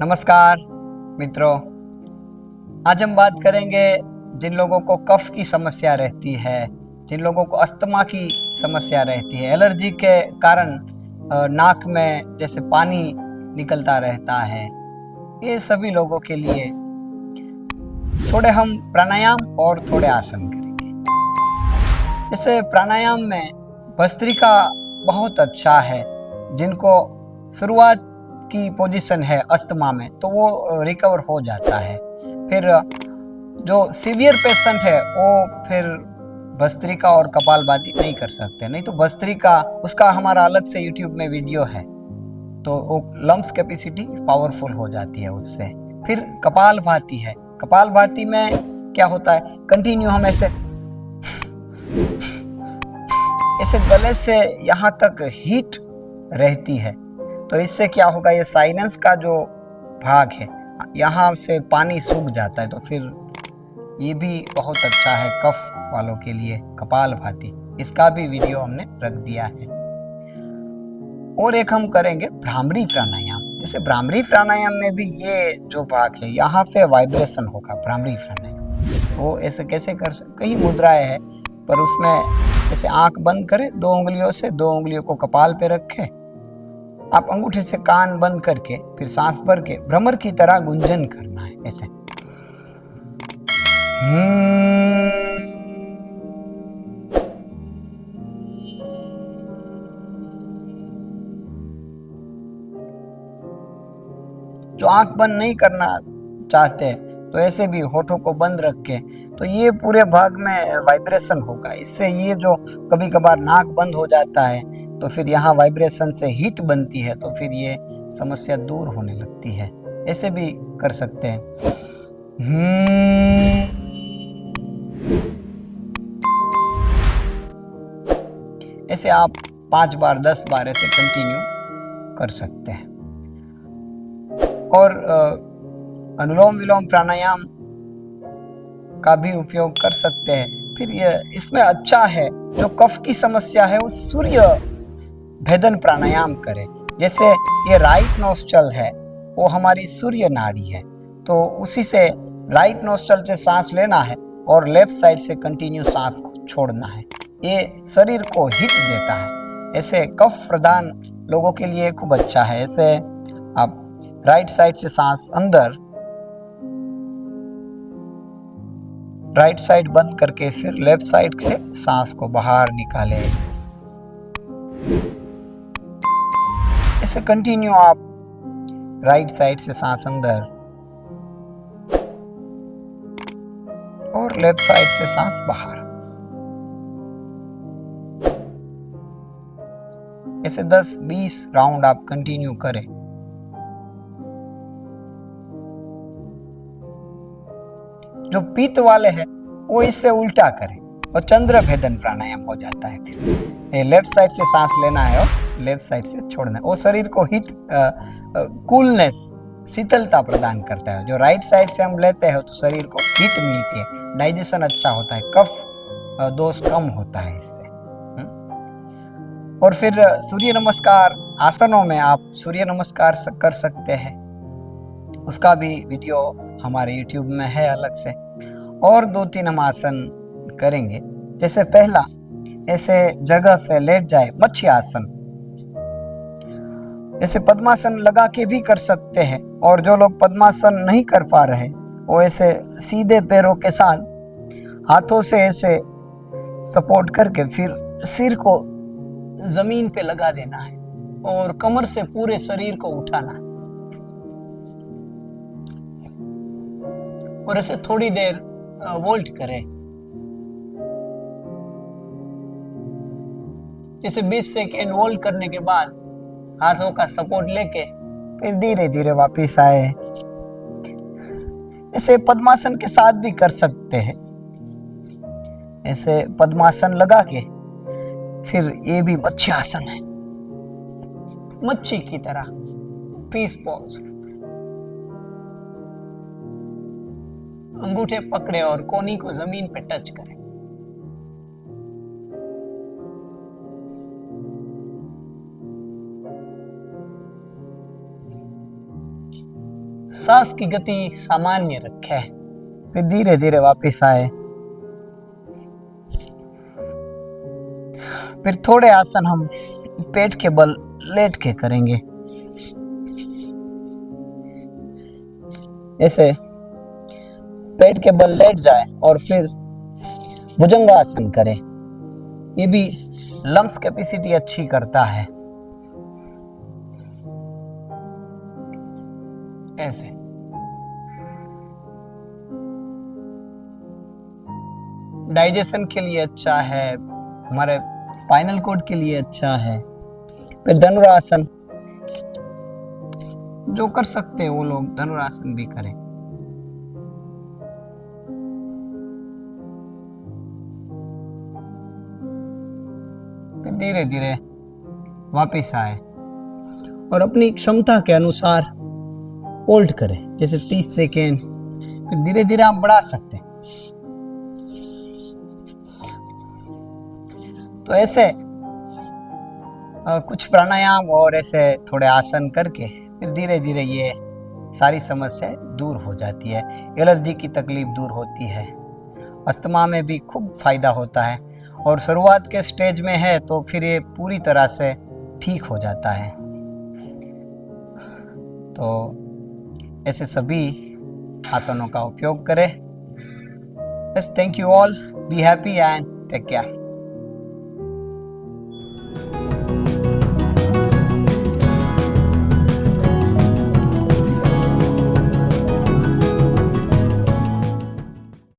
नमस्कार मित्रों। आज हम बात करेंगे जिन लोगों को कफ की समस्या रहती है, जिन लोगों को अस्थमा की समस्या रहती है, एलर्जी के कारण नाक में जैसे पानी निकलता रहता है, ये सभी लोगों के लिए थोड़े हम प्राणायाम और थोड़े आसन करेंगे। जैसे प्राणायाम में भस्त्रिका बहुत अच्छा है। जिनको शुरुआत की पोजीशन है अस्थमा में तो वो रिकवर हो जाता है। फिर जो सीवियर पेशेंट है वो फिर भस्त्रिका और कपालभाति नहीं कर सकते। नहीं तो भस्त्रिका उसका हमारा अलग से यूट्यूब में वीडियो है, तो वो लंग्स कैपेसिटी पावरफुल हो जाती है उससे। फिर कपालभाति है। कपालभाति में क्या होता है, कंटिन्यू हम ऐसे गले से यहाँ तक हीट रहती है, तो इससे क्या होगा, ये साइनस का जो भाग है यहाँ से पानी सूख जाता है, तो फिर ये भी बहुत अच्छा है कफ वालों के लिए कपालभाति। इसका भी वीडियो हमने रख दिया है। और एक हम करेंगे भ्रामरी प्राणायाम। जैसे भ्रामरी प्राणायाम में भी ये जो भाग है यहाँ पे वाइब्रेशन होगा। भ्रामरी प्राणायाम वो ऐसे कैसे कर सकते, कई मुद्राएं है, पर उसमें जैसे आंख बंद करें, 2 उंगलियों से 2 उंगलियों को कपाल पे रखें, आप अंगूठे से कान बंद करके फिर सांस भर के भ्रमर की तरह गुंजन करना है ऐसे। जो आंख बंद नहीं करना चाहते तो ऐसे भी होठों को बंद रख के, तो ये पूरे भाग में वाइब्रेशन होगा। इससे ये जो कभी कभार नाक बंद हो जाता है तो फिर यहाँ वाइब्रेशन से हीट बनती है, तो फिर ये समस्या दूर होने लगती है। ऐसे भी कर सकते हैं। ऐसे आप 5 बार 10 बार ऐसे कंटिन्यू कर सकते हैं। और अनुलोम विलोम प्राणायाम का भी उपयोग कर सकते हैं। फिर ये इसमें अच्छा है, जो कफ की समस्या है वो सूर्य भेदन प्राणायाम करें। जैसे ये राइट नोस्ट्रल है, वो हमारी सूर्य नाड़ी है, तो उसी से राइट नोस्ट्रल से सांस लेना है और लेफ्ट साइड से कंटिन्यू सांस को छोड़ना है। ये शरीर को हिट देता है। ऐसे कफ प्रदान लोगों के लिए खूब अच्छा है। ऐसे आप राइट साइड से सांस अंदर, राइट साइड बंद करके फिर लेफ्ट साइड से सांस को बाहर निकाले। ऐसे कंटिन्यू आप राइट साइड से सांस अंदर और लेफ्ट साइड से सांस बाहर, ऐसे 10-20 राउंड आप कंटिन्यू करें। जो पित्त वाले हैं वो इससे उल्टा करें और चंद्र भेदन प्राणायाम हो जाता है। फिर लेफ्ट साइड से सांस लेना है और लेफ्ट साइड से छोड़ना है। वो शरीर को हीट, कूलनेस, शीतलता प्रदान करता है। जो राइट साइड से हम लेते हैं तो शरीर को हीट मिलती है, डाइजेशन अच्छा होता है, कफ दोष कम होता है इससे। और फिर सूर्य नमस्कार आसनों में आप सूर्य नमस्कार कर सकते हैं। उसका भी वीडियो हमारे YouTube में है अलग से। और 2-3 हम आसन करेंगे। जैसे पहला, ऐसे जगह पे लेट जाए, मच्छी आसन। ऐसे पद्मासन लगा के भी कर सकते हैं, और जो लोग पद्मासन नहीं कर पा रहे वो ऐसे सीधे पैरों के साथ हाथों से ऐसे सपोर्ट करके फिर सिर को जमीन पे लगा देना है और कमर से पूरे शरीर को उठाना है, और ऐसे थोड़ी देर वोल्ट करें। जैसे 20 सेकेंड वोल्ट करने के बाद हाथों का सपोर्ट लेके फिर धीरे धीरे वापस आए। ऐसे पद्मासन के साथ भी कर सकते हैं। ऐसे पद्मासन लगा के फिर ये भी मच्छी आसन है, मच्छी की तरह पीस पोज, अंगूठे पकड़े और कोहनी को जमीन पे टच करें। सांस की गति सामान्य रखें, फिर धीरे धीरे वापस आए। फिर थोड़े आसन हम पेट के बल लेट के करेंगे। ऐसे पेट के बल लेट जाए और फिर भुजंगासन करें। ये भी लंग्स कैपेसिटी अच्छी करता है। ऐसे डाइजेशन के लिए अच्छा है, हमारे स्पाइनल कोड के लिए अच्छा है। फिर धनुरासन, जो कर सकते हैं वो लोग धनुरासन भी करें। फिर धीरे धीरे वापस आए और अपनी क्षमता के अनुसार होल्ड करें, जैसे 30 सेकेंड। फिर धीरे धीरे आप बढ़ा सकते हैं। तो ऐसे कुछ प्राणायाम और ऐसे थोड़े आसन करके फिर धीरे धीरे ये सारी समस्याएं दूर हो जाती है। एलर्जी की तकलीफ दूर होती है, अस्थमा में भी खूब फायदा होता है, और शुरुआत के स्टेज में है तो फिर ये पूरी तरह से ठीक हो जाता है। तो ऐसे सभी आसनों का उपयोग करें। बस thank you all, be happy and take care.